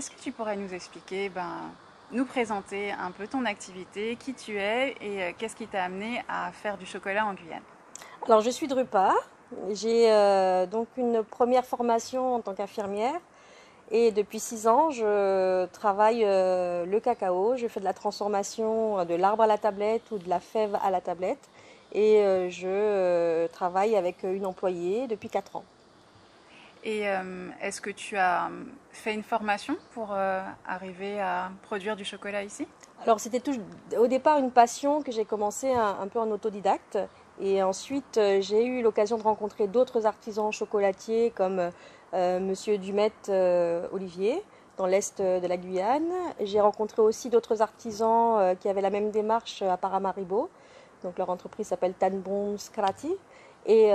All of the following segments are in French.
est-ce que tu pourrais nous expliquer, nous présenter un peu ton activité, qui tu es et qu'est-ce qui t'a amené à faire du chocolat en Guyane? Alors, je suis Drupa. J'ai donc une première formation en tant qu'infirmière et depuis 6 ans, je travaille le cacao. Je fais de la transformation de l'arbre à la tablette ou de la fève à la tablette et je travaille avec une employée depuis 4 ans. Et est-ce que tu as fait une formation pour arriver à produire du chocolat ici? Alors, c'était au départ une passion que j'ai commencé un peu en autodidacte. Et ensuite, j'ai eu l'occasion de rencontrer d'autres artisans chocolatiers comme Monsieur Dumette Olivier dans l'est de la Guyane. J'ai rencontré aussi d'autres artisans qui avaient la même démarche à Paramaribo. Donc leur entreprise s'appelle Tanbon Scrati. Et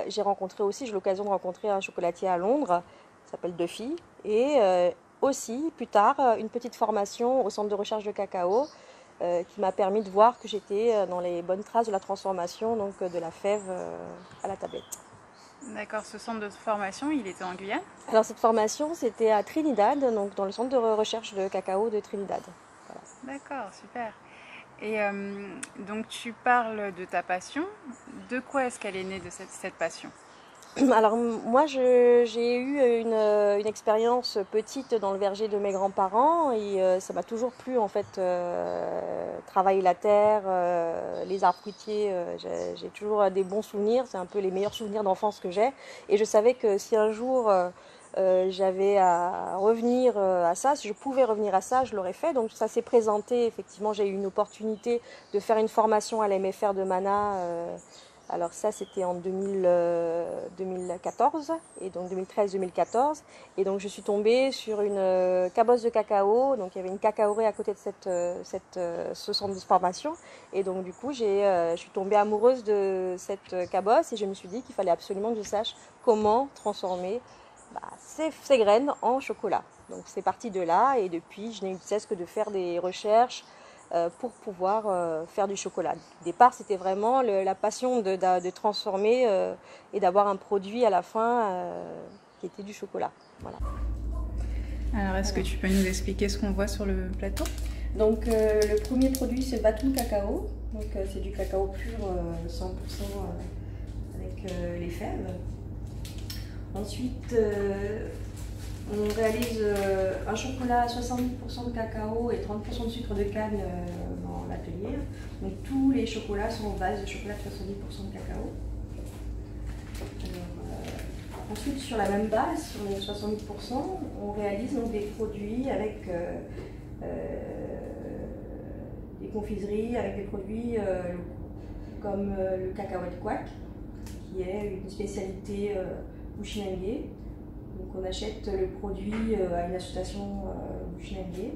j'ai eu l'occasion de rencontrer un chocolatier à Londres, qui s'appelle Duffy. Et aussi, plus tard, une petite formation au centre de recherche de cacao qui m'a permis de voir que j'étais dans les bonnes traces de la transformation donc de la fève à la tablette. D'accord, ce centre de formation, il était en Guyane? Alors cette formation, c'était à Trinidad, donc dans le centre de recherche de cacao de Trinidad. Voilà. D'accord, super. Et donc tu parles de ta passion. De quoi est-ce qu'elle est née de cette passion? Alors moi, j'ai eu une expérience petite dans le verger de mes grands-parents et ça m'a toujours plu en fait, travailler la terre, les arbres fruitiers, j'ai toujours des bons souvenirs, c'est un peu les meilleurs souvenirs d'enfance que j'ai. Et je savais que si un jour j'avais à revenir à ça, si je pouvais revenir à ça, je l'aurais fait. Donc ça s'est présenté, effectivement j'ai eu une opportunité de faire une formation à l'MFR de Mana. Alors ça, c'était en 2014, et donc 2013-2014. Et donc je suis tombée sur une cabosse de cacao. Donc il y avait une cacaorerie à côté de ce centre de formation. Et donc du coup, je suis tombée amoureuse de cette cabosse et je me suis dit qu'il fallait absolument que je sache comment transformer ces graines en chocolat. Donc c'est parti de là et depuis, je n'ai eu de cesse que de faire des recherches pour pouvoir faire du chocolat. Au départ, c'était vraiment la passion de transformer et d'avoir un produit à la fin qui était du chocolat. Voilà. Alors, est-ce que tu peux nous expliquer ce qu'on voit sur le plateau? Donc, le premier produit, c'est Batum Cacao. Donc, c'est du cacao pur 100% avec les fèves. Ensuite, on réalise un chocolat à 70% de cacao et 30% de sucre de canne dans l'atelier. Donc tous les chocolats sont en base de chocolat de 70% de cacao. Ensuite, sur la même base, sur les 70%, on réalise donc des produits avec des confiseries, avec des produits comme le cacahuète quack, qui est une spécialité Bushinengue. Donc on achète le produit à une association Bushinengue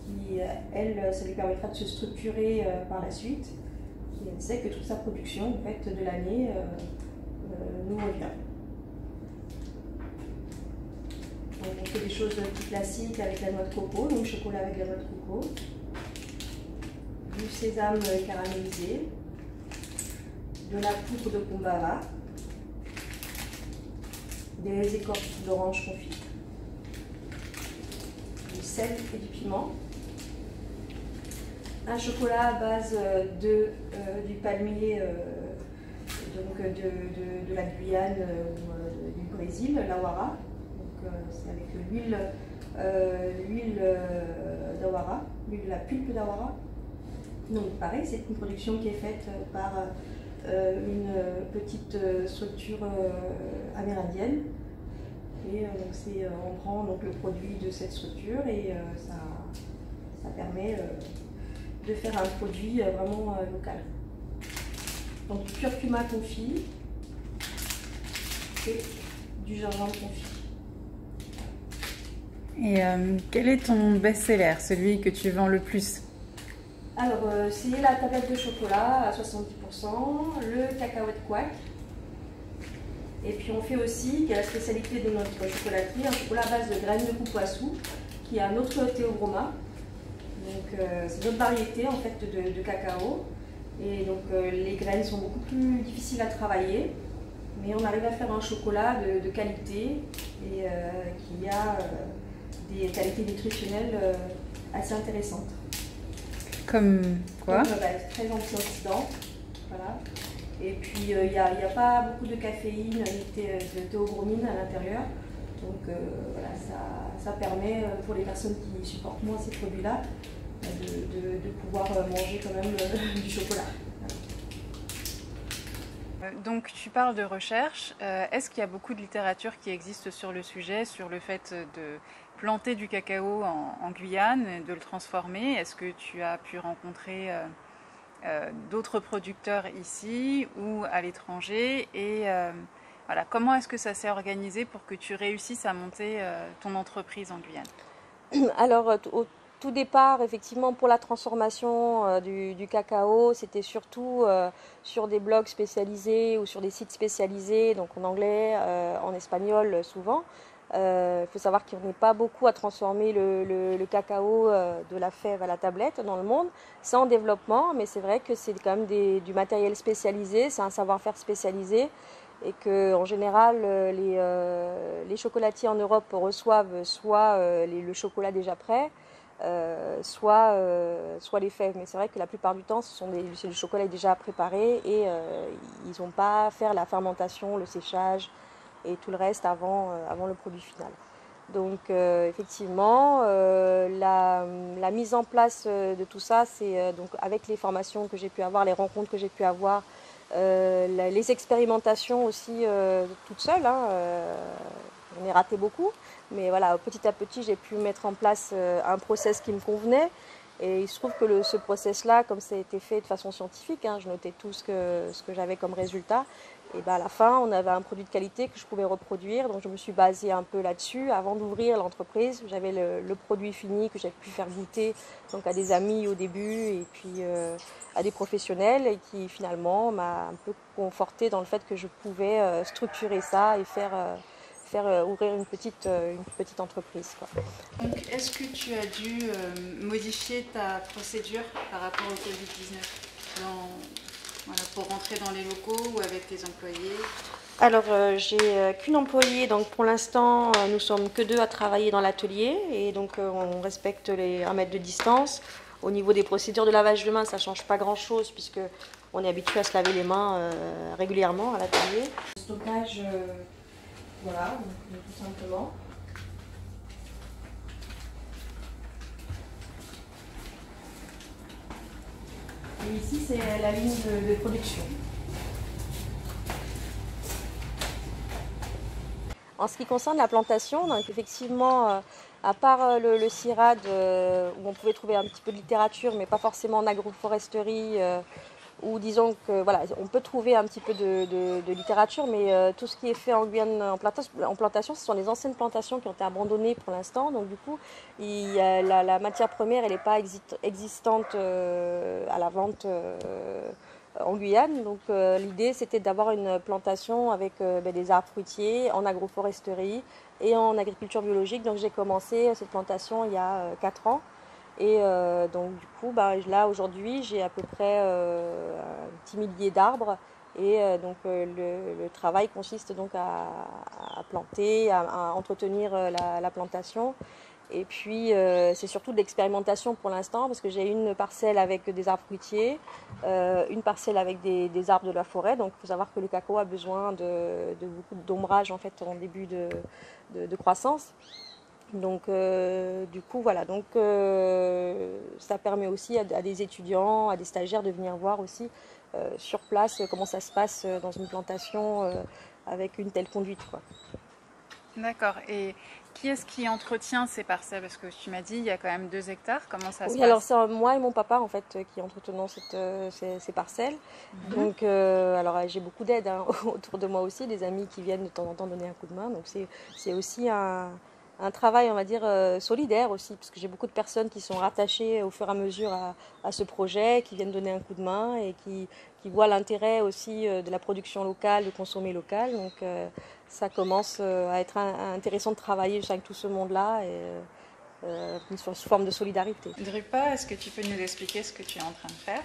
qui, elle, ça lui permettra de se structurer par la suite. Et elle sait que toute sa production en fait, de l'année nous revient. Donc on fait des choses plus classiques avec la noix de coco, donc chocolat avec la noix de coco, du sésame caramélisé, de la poudre de kumbara, des écorces d'orange confit, du sel et du piment, un chocolat à base du palmier donc de la Guyane ou du Brésil, l'awara. C'est avec l'huile d'awara, la pulpe d'awara. Donc pareil, c'est une production qui est faite par une petite structure amérindienne. Et on prend donc le produit de cette structure et ça permet de faire un produit vraiment local. Donc du curcuma confit et du gingembre confit. Et quel est ton best-seller, celui que tu vends le plus? Alors, c'est la tablette de chocolat à 70%, le cacahuète quack. Et puis on fait aussi, qui est la spécialité de notre chocolaterie, un chocolat à base de graines de coupouassou, qui est un autre théobroma. Donc c'est d'autres variétés en fait de cacao. Et donc les graines sont beaucoup plus difficiles à travailler, mais on arrive à faire un chocolat de qualité et qui a des qualités nutritionnelles assez intéressantes. Comme quoi? Donc, très antioxydant, voilà. Et puis il n'y a pas beaucoup de caféine ni de théobromine à l'intérieur. Donc voilà, ça permet pour les personnes qui supportent moins ces produits-là de pouvoir manger quand même du chocolat. Donc tu parles de recherche. Est-ce qu'il y a beaucoup de littérature qui existe sur le sujet, sur le fait de planter du cacao en Guyane, de le transformer? Est-ce que tu as pu rencontrer d'autres producteurs ici ou à l'étranger? Et voilà, comment est-ce que ça s'est organisé pour que tu réussisses à monter ton entreprise en Guyane? Alors, au tout départ, effectivement, pour la transformation du cacao, c'était surtout sur des blogs spécialisés ou sur des sites spécialisés, donc en anglais, en espagnol souvent. Il faut savoir qu'il n'y a pas beaucoup à transformer le cacao de la fève à la tablette dans le monde. C'est en développement, mais c'est vrai que c'est quand même du matériel spécialisé, c'est un savoir-faire spécialisé. Et qu'en général, les chocolatiers en Europe reçoivent soit le chocolat déjà prêt, soit les fèves. Mais c'est vrai que la plupart du temps, le chocolat est déjà préparé et ils n'ont pas à faire la fermentation, le séchage et tout le reste avant le produit final. Donc effectivement, la mise en place de tout ça, c'est donc avec les formations que j'ai pu avoir, les rencontres que j'ai pu avoir, les expérimentations aussi toute seule. J'en ai raté beaucoup, mais voilà, petit à petit, j'ai pu mettre en place un process qui me convenait. Et il se trouve que ce process-là, comme ça a été fait de façon scientifique, je notais tout ce que j'avais comme résultat. Et à la fin, on avait un produit de qualité que je pouvais reproduire. Donc je me suis basée un peu là-dessus. Avant d'ouvrir l'entreprise, j'avais le produit fini que j'avais pu faire goûter donc à des amis au début et puis à des professionnels et qui finalement m'a un peu confortée dans le fait que je pouvais structurer ça et faire ouvrir une petite entreprise, quoi. Donc, est-ce que tu as dû modifier ta procédure par rapport au Covid-19 voilà, pour rentrer dans les locaux ou avec tes employés? Alors, j'ai qu'une employée, donc pour l'instant, nous sommes que deux à travailler dans l'atelier et donc on respecte les 1 mètre de distance. Au niveau des procédures de lavage de mains, ça ne change pas grand-chose puisque on est habitué à se laver les mains régulièrement à l'atelier. Le stockage, voilà, donc, tout simplement. Et ici, c'est la ligne de production. En ce qui concerne la plantation, donc effectivement, à part le CIRAD, où on pouvait trouver un petit peu de littérature, mais pas forcément en agroforesterie, ou disons que voilà, on peut trouver un petit peu de littérature, mais tout ce qui est fait en Guyane en plantation, ce sont les anciennes plantations qui ont été abandonnées pour l'instant. Donc du coup, la matière première, elle n'est pas existante à la vente en Guyane. Donc l'idée, c'était d'avoir une plantation avec des arbres fruitiers en agroforesterie et en agriculture biologique. Donc j'ai commencé cette plantation il y a 4 ans. Et donc du coup, là aujourd'hui, j'ai à peu près un petit millier d'arbres. Et donc le travail consiste donc à planter, à entretenir la plantation. Et puis c'est surtout de l'expérimentation pour l'instant parce que j'ai une parcelle avec des arbres fruitiers, une parcelle avec des arbres de la forêt. Donc il faut savoir que le cacao a besoin de beaucoup d'ombrage en fait en début de croissance. Donc du coup voilà, donc ça permet aussi à des étudiants, à des stagiaires de venir voir aussi sur place comment ça se passe dans une plantation avec une telle conduite, quoi. D'accord. Et qui est-ce qui entretient ces parcelles? Parce que tu m'as dit il y a quand même 2 hectares. Comment ça se Oui, passe? alors c'est moi et mon papa en fait qui entretenons ces parcelles. Donc alors j'ai beaucoup d'aide autour de moi aussi, des amis qui viennent de temps en temps donner un coup de main. Donc c'est aussi un travail, on va dire, solidaire aussi, parce que j'ai beaucoup de personnes qui sont rattachées au fur et à mesure à ce projet, qui viennent donner un coup de main et qui voient l'intérêt aussi de la production locale, de consommer local. Donc ça commence à être intéressant de travailler avec tout ce monde-là et sous forme de solidarité. Drupa, est-ce que tu peux nous expliquer ce que tu es en train de faire?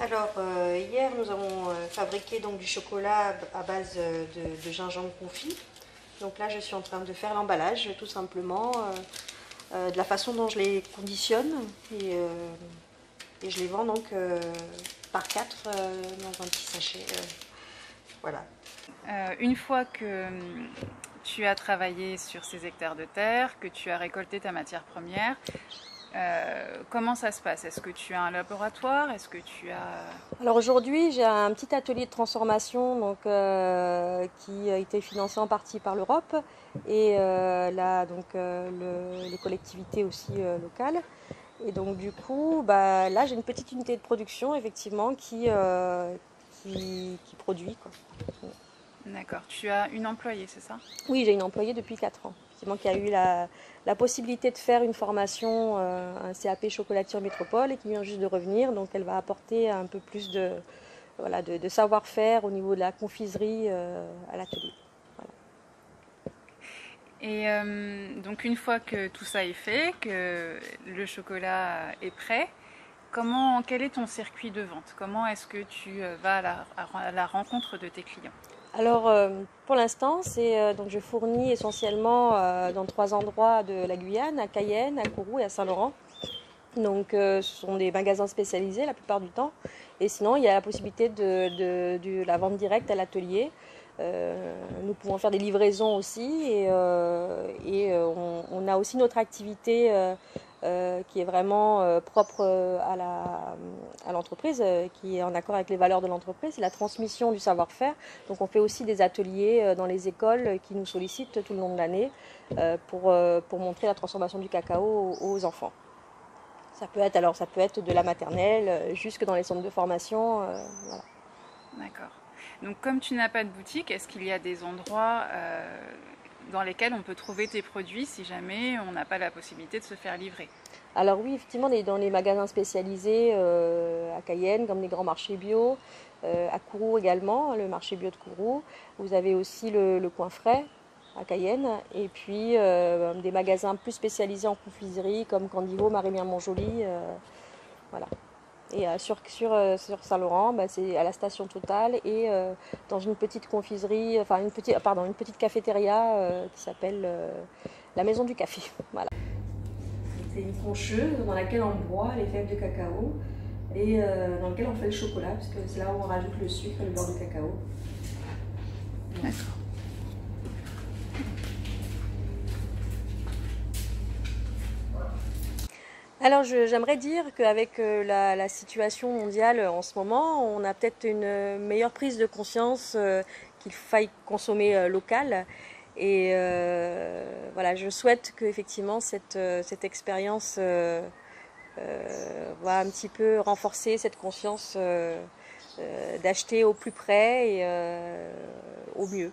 Alors hier nous avons fabriqué donc du chocolat à base de gingembre confit. Donc là je suis en train de faire l'emballage tout simplement de la façon dont je les conditionne et je les vends donc par 4 dans un petit sachet. Voilà. Une fois que tu as travaillé sur ces hectares de terre, que tu as récolté ta matière première, comment ça se passe? Est-ce que tu as un laboratoire? Est-ce que tu as... Alors aujourd'hui, j'ai un petit atelier de transformation donc, qui a été financé en partie par l'Europe et là, donc, les collectivités aussi locales. Et donc du coup, là j'ai une petite unité de production effectivement qui produit, quoi. D'accord. Tu as une employée, c'est ça? Oui, j'ai une employée depuis 4 ans, effectivement, qui a eu la possibilité de faire une formation, un CAP chocolatier métropole et qui vient juste de revenir. Donc elle va apporter un peu plus de, voilà, de savoir-faire au niveau de la confiserie à l'atelier. Voilà. Et donc une fois que tout ça est fait, que le chocolat est prêt, quel est ton circuit de vente? Comment est-ce que tu vas à la rencontre de tes clients? Alors pour l'instant, donc je fournis essentiellement dans 3 endroits de la Guyane, à Cayenne, à Kourou et à Saint-Laurent. Donc ce sont des magasins spécialisés la plupart du temps. Et sinon, il y a la possibilité de la vente directe à l'atelier. Nous pouvons faire des livraisons aussi et on a aussi notre activité qui est vraiment propre à l'entreprise, qui est en accord avec les valeurs de l'entreprise, c'est la transmission du savoir-faire. Donc on fait aussi des ateliers dans les écoles qui nous sollicitent tout le long de l'année pour montrer la transformation du cacao aux enfants. Ça peut être de la maternelle jusque dans les centres de formation. Voilà. D'accord. Donc comme tu n'as pas de boutique, est-ce qu'il y a des endroits dans lesquels on peut trouver tes produits si jamais on n'a pas la possibilité de se faire livrer? Alors oui, effectivement, dans les magasins spécialisés à Cayenne, comme les grands marchés bio, à Kourou également, le marché bio de Kourou. Vous avez aussi le coin frais à Cayenne, et puis des magasins plus spécialisés en confiserie comme Candivo, Marie-Mère-Montjoly, voilà. Et sur Saint-Laurent, c'est à la station Total et dans une petite confiserie, enfin une petite cafétéria qui s'appelle la Maison du Café. Voilà. C'est une concheuse dans laquelle on broie les fèves de cacao et dans laquelle on fait le chocolat, parce que c'est là où on rajoute le sucre et le beurre de cacao. D'accord. Alors j'aimerais dire qu'avec la situation mondiale en ce moment, on a peut-être une meilleure prise de conscience qu'il faille consommer local. Et voilà, je souhaite que effectivement cette expérience va un petit peu renforcer cette conscience d'acheter au plus près et au mieux.